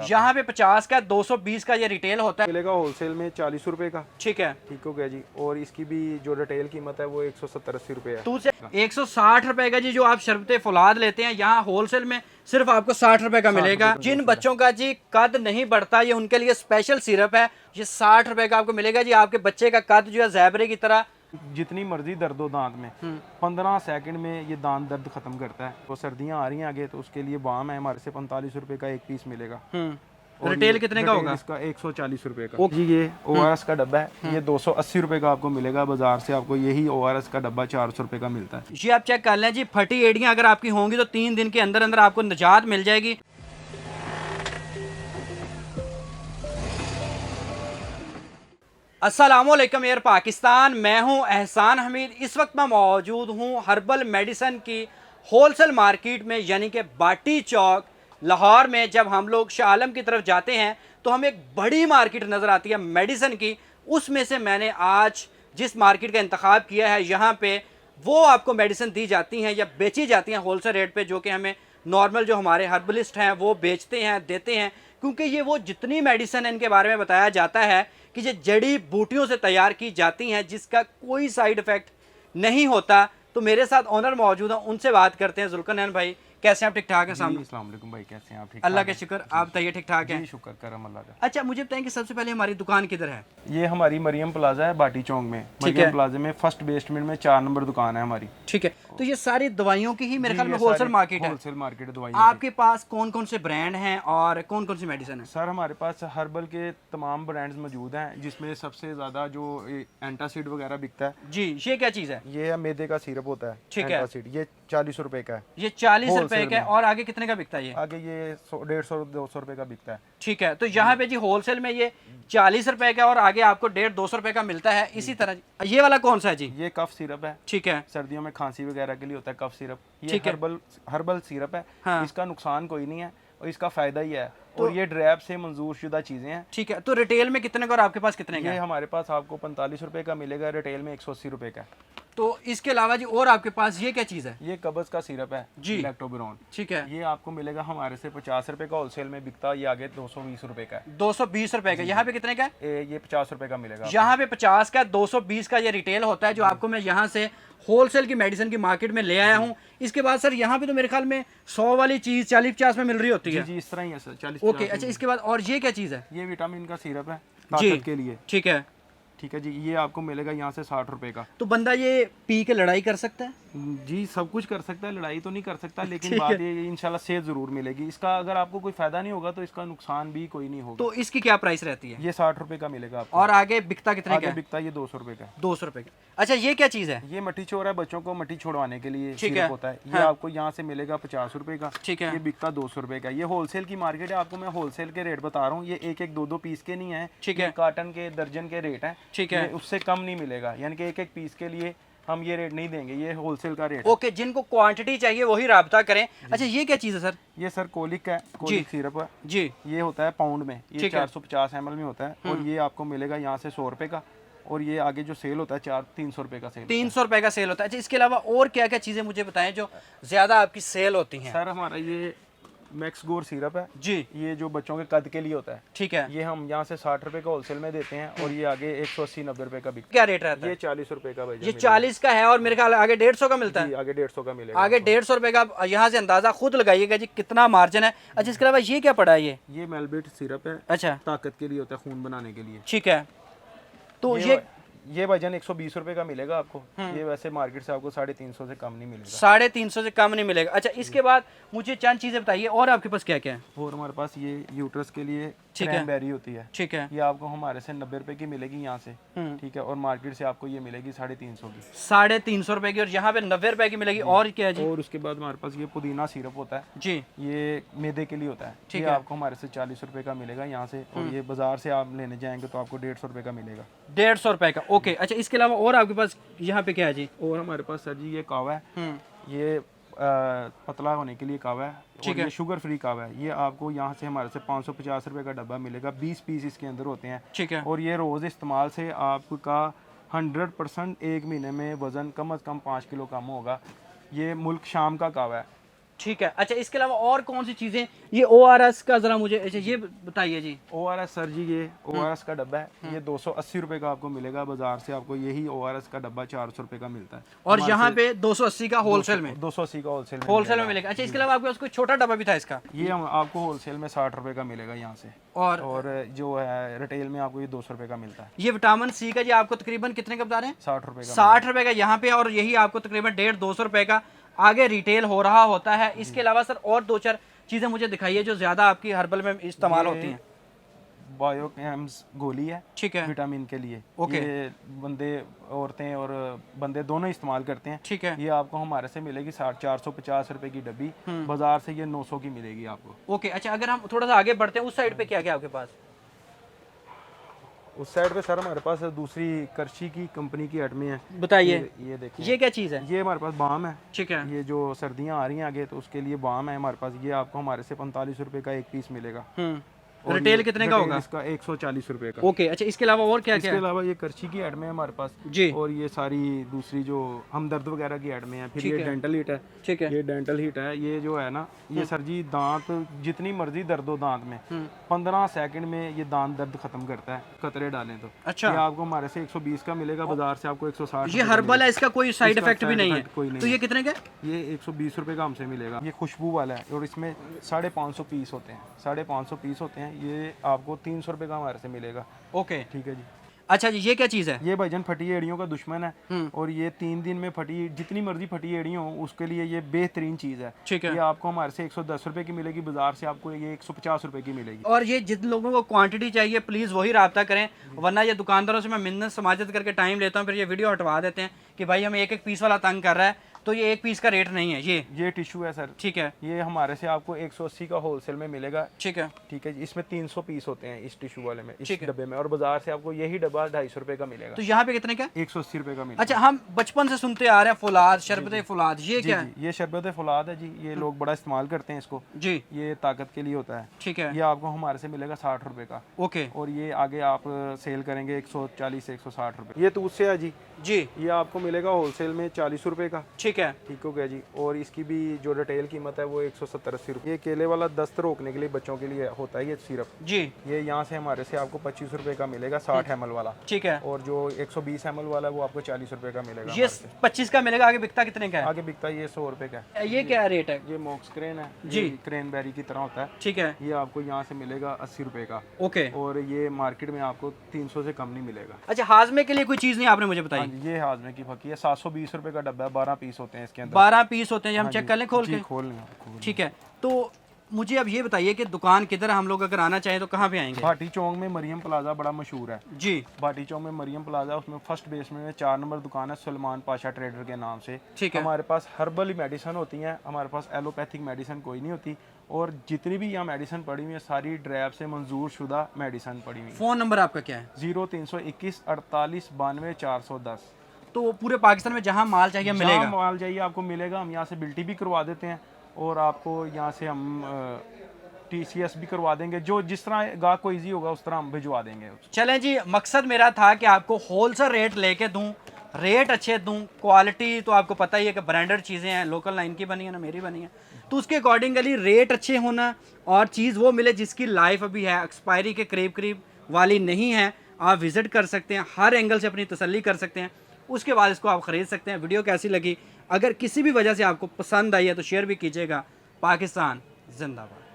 यहाँ पे 50 का 220 का ये रिटेल होता है, मिलेगा होलसेल में 40 रुपए का। ठीक है। ठीक हो गया जी। और इसकी भी जो रिटेल कीमत है वो 170-80 रुपए है। तो 160 रुपए का जी जो आप शरबत फौलाद लेते हैं, यहाँ होलसेल में सिर्फ आपको 60 रुपए का मिलेगा। जिन बच्चों का जी कद नहीं बढ़ता, ये उनके लिए स्पेशल सिरप है, ये 60 रुपए का आपको मिलेगा जी। आपके बच्चे का कद जो है ज़ेबरे की तरह, जितनी मर्जी दर्द हो दांत में 15 सेकंड में ये दांत दर्द खत्म करता है। तो सर्दियां आ रही हैं आगे, तो उसके लिए बाम है हमारे से 45 रुपए का एक पीस मिलेगा। और रिटेल कितने का होगा? इसका 140 रुपए का जी। ये ORS का डब्बा है, ये 280 रुपए का आपको मिलेगा। बाजार से आपको यही ORS का डब्बा 400 रुपए का मिलता है जी। आप चेक कर लें जी, फटी एड़ियां अगर आपकी होंगी तो 3 दिन के अंदर अंदर आपको निजात मिल जाएगी। अस्सलामुअलैकुम एयर पाकिस्तान, मैं हूं एहसान हमीद। इस वक्त मैं मौजूद हूं हर्बल मेडिसन की होलसेल मार्केट में, यानी कि बाटी चौक लाहौर में। जब हम लोग शाह आलम की तरफ जाते हैं तो हमें एक बड़ी मार्केट नज़र आती है मेडिसन की। उसमें से मैंने आज जिस मार्केट का इंतखाब किया है, यहाँ पे वो आपको मेडिसिन दी जाती हैं या बेची जाती हैं होलसेल रेट पे, जो कि हमें नॉर्मल जो हमारे हर्बलिस्ट हैं वो बेचते हैं, देते हैं। क्योंकि ये वो जितनी मेडिसिन है इनके बारे में बताया जाता है कि ये जड़ी बूटियों से तैयार की जाती हैं, जिसका कोई साइड इफ़ेक्ट नहीं होता। तो मेरे साथ ऑनर मौजूद हैं, उनसे बात करते हैं। जुल्करनैन भाई, कैसे हैं आप? ठीक ठाक हैं? सामने अस्सलाम वालेकुम भाई, कैसे हैं आप? ठीक अल्लाह के शुक्र, आप बताइए ठीक ठाक हैं? शुक्र करम अल्लाह का। अच्छा, मुझे बताएं कि सबसे पहले हमारी दुकान किधर है? ये हमारी मरियम प्लाजा है बाटी चौक में। मरियम प्लाजा में फर्स्ट बेसमेंट में 4 नंबर दुकान है हमारी। ठीक है। तो ये सारी दवाइयों की ही मेरे ख्याल में होलसेल मार्केट है। होलसेल मार्केट दवाई। आपके पास कौन कौन से ब्रांड हैं और कौन कौन सी मेडिसिन है? सर हमारे पास हर्बल के तमाम ब्रांड्स मौजूद हैं, जिसमें सबसे ज्यादा जो एंटासिड वगैरह बिकता है। जी, ये क्या चीज़ है? ये मैदे का सिरप होता है, ठीक है। एंटासिड। ये 40 रुपए का है। ये 40 रुपए का है। और आगे कितने का बिकता है ये? आगे ये 150-200 रुपए का बिकता है। ठीक है। तो यहाँ पे जी होलसेल में ये 40 रुपए का और आगे आपको 150-200 रुपए का मिलता है। इसी तरह ये वाला कौन सा है जी? ये कफ सिरप है। ठीक है। सर्दियों में खांसी वगैरह के लिए होता है कफ सिरप। ये ठीक है। हर्बल सिरप है। हाँ। इसका नुकसान कोई नहीं है और इसका फायदा ही है। और ये ड्रैब से मंजूर शुदा चीजें हैं। ठीक है। तो रिटेल में कितने का और आपके पास कितने का ये है? हमारे पास आपको 45 रुपए का मिलेगा, रिटेल में 180 रुपए का। तो इसके अलावा जी और आपके पास ये क्या चीज़ है? ये कब्ज का सिरप है जी, लैक्टोबिरोन। ठीक है। ये आपको मिलेगा हमारे से 50 रुपए का, होलसेल में बिकता है ये आगे 220 रुपए का है। 220 रुपए का। यहाँ पे कितने का है? ये 50 रुपए का मिलेगा। यहाँ पे 50 का, 220 का ये रिटेल होता है, जो आपको मैं यहाँ से होलसेल की मेडिसिन की मार्केट में ले आया हूँ। इसके बाद सर यहाँ पे तो मेरे ख्याल में 100 वाली चीज़ 40-50 में मिल रही होती है। जी इस तरह ही है सर, 40। ओके। अच्छा, इसके बाद और ये क्या चीज़ है? ये विटामिन का सिरप है जी, ताकत के लिए। ठीक है। ठीक है जी। ये आपको मिलेगा यहाँ से 60 रुपए का। तो बंदा ये पी के लड़ाई कर सकता है? जी सब कुछ कर सकता है, लड़ाई तो नहीं कर सकता, लेकिन बात ये इंशाल्लाह सेहत जरूर मिलेगी। इसका अगर आपको कोई फायदा नहीं होगा तो इसका नुकसान भी कोई नहीं होगा। तो इसकी क्या प्राइस रहती है? ये 60 रुपए का मिलेगा आपको। और आगे बिकता कितने का आगे है? बिकता है ये 200 रुपए का। 200 रुपए का। अच्छा, ये क्या चीज़ है? ये मट्टी छोर है, बच्चों को मट्टी छोड़वाने के लिए ठीक सिरप है। होता है। ये आपको यहाँ से मिलेगा 50 रुपए का। ठीक है। ये बिकता 200 रुपए का। ये होलसेल की मार्केट है, आपको मैं होलसेल के रेट बता रहा हूँ। ये एक 2 पीस के नहीं है। ठीक है। कार्टन के दर्जन के रेट है। ठीक है। उससे कम नहीं मिलेगा, यानी कि एक पीस के लिए हम ये रेट नहीं देंगे, ये होलसेल का रेट। ओके, जिनको क्वांटिटी चाहिए वही राब्ता करें। अच्छा, ये क्या चीज़ है सर? ये सर कोलिक है, कोलिक सिरप है जी। ये होता है पाउंड में, ये 450 ml में होता है। और ये आपको मिलेगा यहाँ से 100 रुपए का। और ये आगे जो सेल होता है 300 रुपए का सेल। 300 रुपए का सेल होता है। अच्छा, इसके अलावा और क्या क्या चीज़ें मुझे बताएं जो ज़्यादा आपकी सेल होती हैं? सर हमारा ये मैक्स गोर सिरप है जी, ये जो बच्चों के कद के लिए होता है। ठीक है। ये हम यहाँ से 60 रुपए का होलसेल में देते हैं और ये आगे 180-90 रुपए का बिकता क्या रेट रहता है। है? ये 40 रुपए का भाई। ये 40 का है और मेरे ख्याल आगे 150 का मिलता है। आगे 150 का मिलेगा। आगे 150 रुपए का। आप यहाँ से अंदाजा खुद लगाइएगा जी कितना मार्जिन है। अच्छा, इसके अलावा ये क्या पड़ा है? ये मेलबिट सिरप है, अच्छा, ताकत के लिए होता है, खून बनाने के लिए। ठीक है। तो ये भाईजान 120 रुपए का मिलेगा आपको। ये वैसे मार्केट से आपको 350 से कम नहीं मिलेगा। 350 से कम नहीं मिलेगा। अच्छा, इसके बाद मुझे चंद चीज़ें बताइए और आपके पास क्या क्या है? और हमारे पास ये यूट्रस के लिए ठीक है। क्रैनबेरी होती है। ठीक है। ये आपको हमारे से 90 रुपए की मिलेगी यहाँ से। ठीक है। और मार्केट से आपको ये मिलेगी 350 की। 350 रुपए की। और यहाँ पे 90 रुपए की मिलेगी। और क्या है जी? और उसके बाद हमारे पास ये पुदीना सिरप होता है जी, ये मैदे के लिए होता है। ठीक ये है। आपको हमारे से 40 रुपए का मिलेगा यहाँ से। और ये बाजार से आप लेने जाएंगे तो आपको 150 रुपए का मिलेगा। 150 रुपए का। ओके। अच्छा, इसके अलावा और आपके पास यहाँ पे क्या है जी? और हमारे पास सर जी ये कावा है। ये पतला होने के लिए कावा है। ठीक और है। ये शुगर फ्री कावा है। ये आपको यहाँ से हमारे से 550 रुपए का डब्बा मिलेगा। 20 पीस इसके अंदर होते हैं। ठीक है। और ये रोज़ इस्तेमाल से आपका 100% एक महीने में वज़न कम अज़ कम 5 किलो कम होगा। ये मुल्क शाम का कावा है। ठीक है। अच्छा, इसके अलावा और कौन सी चीज़ें, ये ORS का ज़रा मुझे अच्छा ये बताइए जी। ORS सर जी, ये ORS का डब्बा है, ये 280 रुपए का आपको मिलेगा। बाजार से आपको यही ORS का डब्बा 400 रुपए का मिलता है, और यहाँ पे 280 का होलसेल में, 280 का होलसेल होलसेल में मिलेगा। अच्छा, इसके अलावा आपके पास कोई छोटा डब्बा भी था इसका? ये आपको होलसेल में 60 रुपए का मिलेगा यहाँ से, और जो है रिटेल में आपको ये 200 रुपए का मिलता है। ये विटामिन सी का जी आपको तकरीबन कितने का बता रहे हैं? 60 रुपए का। 60 रुपए का यहाँ पे, और यही आपको तकरीबन 150-200 रुपए का आगे रिटेल हो रहा होता है। इसके अलावा सर और 2-4 चीज़ें मुझे दिखाइए जो ज़्यादा आपकी हर्बल में इस्तेमाल होती हैं। बायोकेम्स गोली है, ठीक है, विटामिन के लिए। ओके। ये बंदे, औरतें और बंदे दोनों इस्तेमाल करते हैं। ठीक है, ये आपको हमारे से मिलेगी 450 रुपए की डब्बी, बाजार से ये 900 की मिलेगी आपको। ओके। अच्छा, अगर हम थोड़ा सा आगे बढ़ते हैं, उस साइड पे क्या क्या आपके पास? उस साइड पे सर हमारे पास दूसरी करशी की कंपनी की आइटमें हैं। बताइए, ये देखिए, ये क्या चीज़ है? ये हमारे पास बाम है। ठीक है, ये जो सर्दियाँ आ रही हैं आगे, तो उसके लिए बाम है हमारे पास। ये आपको हमारे से 45 रुपए का एक पीस मिलेगा। और रिटेल ये कितने का होगा? इसका 140 रुपए का। ओके। अच्छा, इसके अलावा और क्या क्या इसके अलावा ये करची की ऐड में है हमारे पास जी, और ये सारी दूसरी जो हमदर्द वगैरह की ऐड में है। फिर ये डेंटल हिट है। ठीक है, ये डेंटल हिट है। ये जो है ना, ये सर जी दांत जितनी मर्जी दर्द हो दांत में, 15 सेकंड में ये दांत दर्द खत्म करता है, कतरे डालें तो। अच्छा, ये आपको हमारे से 120 का मिलेगा, बाजार से आपको 160। ये हर्बल है, इसका कोई साइड इफेक्ट भी नहीं है? कोई नहीं। तो ये कितने का? ये 120 रुपए का हमसे मिलेगा। ये खुशबू वाला है और इसमें 550 पीस होते हैं। 550 पीस होते हैं। ये आपको 300 रुपए का हमारे से मिलेगा। ओके, ठीक है जी। अच्छा जी, ये क्या चीज़ है? ये भाईजान फटी एड़ियों का दुश्मन है, और ये 3 दिन में फटी, जितनी मर्जी फटी एड़ियों हो उसके लिए ये बेहतरीन चीज़ है। ठीक है, ये आपको हमारे से 110 रुपए की मिलेगी, बाजार से आपको ये 150 रुपए की मिलेगी। और ये जिन लोगों को क्वांटिटी चाहिए प्लीज़ वही रब्ता करें, वरना ये दुकानदारों से मैं मिन्नत समाजत करके टाइम लेता हूँ, फिर ये वीडियो हटवा देते हैं कि भाई हमें एक एक पीस वाला तंग कर रहा है। तो ये एक पीस का रेट नहीं है। ये टिश्यू है सर। ठीक है, ये हमारे से आपको 180 का होलसेल में मिलेगा। ठीक है, ठीक है जी। इसमें 300 पीस होते हैं इस टिश्यू वाले में, इस ठीक है। डब्बे में, और बाजार से आपको यही डब्बा 250 रुपए का मिलेगा। तो यहाँ पे कितने का? 180 रुपए का मिलेगा। अच्छा, हम बचपन से सुनते आ रहे हैं फुलाद, शरबत फुलाद, ये क्या है? ये शरबत फुलाद है जी। ये लोग बड़ा इस्तेमाल करते हैं इसको जी, ये ताकत के लिए होता है। ठीक है, ये आपको हमारे से मिलेगा 60 रुपए का। ओके, और ये आगे आप सेल करेंगे 140 से 160 रुपए। ये दूध से है जी। जी, ये आपको मिलेगा होलसेल में 40 रुपए का। ठीक है, ठीक हो गया जी। और इसकी भी जो रिटेल कीमत है वो 170-80 रुपए। ये केले वाला दस्त रोकने के लिए बच्चों के लिए होता है ये सिरप। जी, ये यहाँ से हमारे से आपको 25 रुपए का मिलेगा, 60 ml वाला। ठीक है। और जो 120 ml वाला है वो आपको 40 रुपए का मिलेगा। ये 25 का मिलेगा, आगे बिकता कितने का है? आगे बिकता ये 100 रुपए का है। ये क्या रेट है? ये मॉक्स क्रेन है जी, क्रेन बेरी की तरह होता है। ठीक है, ये आपको यहाँ से मिलेगा 80 रुपए का। ओके। और ये मार्केट में आपको 300 से कम नहीं मिलेगा। अच्छा, हाजमे के लिए कोई चीज़ नहीं आपने मुझे बताई? हाँ जी, ये हाजमे की फकी है। 720 रुपए का डब्बा है, 12 पीस होते हैं इसके अंदर। 12 पीस होते हैं, हम हाँ चेक जी, कर लें खोल जी, के? खोल लें। ठीक है। तो मुझे अब ये बताइए कि दुकान किधर है, हम लोग अगर आना चाहें तो कहाँ पे आएंगे? भाटी चौक में मरियम प्लाजा बड़ा मशहूर है जी, भाटी चौक में मरियम प्लाजा, उसमें फर्स्ट बेसमेंट में 4 नंबर दुकान है, सलमान पाशा ट्रेडर के नाम से। ठीक है, हमारे पास हर्बल मेडिसिन होती हैं, हमारे पास एलोपैथिक मेडिसिन कोई नहीं होती। और जितनी भी यहाँ मेडिसिन पड़ी हुई है सारी ड्रैब से मंजूर शुदा मेडिसिन पड़ी हुई है। फ़ोन नंबर आपका क्या है? 0321 48 92 410। तो पूरे पाकिस्तान में जहाँ माल चाहिए जहाँ मिलेगा? माल चाहिए आपको मिलेगा। हम यहाँ से बिल्टी भी करवा देते हैं, और आपको यहाँ से हम TCS भी करवा देंगे। जो जिस तरह गाहक को ईजी होगा उस तरह हम भिजवा देंगे। चलें जी, मकसद मेरा था कि आपको होलसेल रेट लेके दूं, रेट अच्छे दूं, क्वालिटी तो आपको पता ही है कि ब्रांडेड चीज़ें हैं, लोकल लाइन की बनी है ना मेरी बनी है, तो उसके अकॉर्डिंगली रेट अच्छे होना और चीज़ वो मिले जिसकी लाइफ अभी है, एक्सपायरी के करीब करीब वाली नहीं है। आप विज़िट कर सकते हैं, हर एंगल से अपनी तसल्ली कर सकते हैं, उसके बाद इसको आप ख़रीद सकते हैं। वीडियो कैसी लगी, अगर किसी भी वजह से आपको पसंद आई है तो शेयर भी कीजिएगा। पाकिस्तान जिंदाबाद।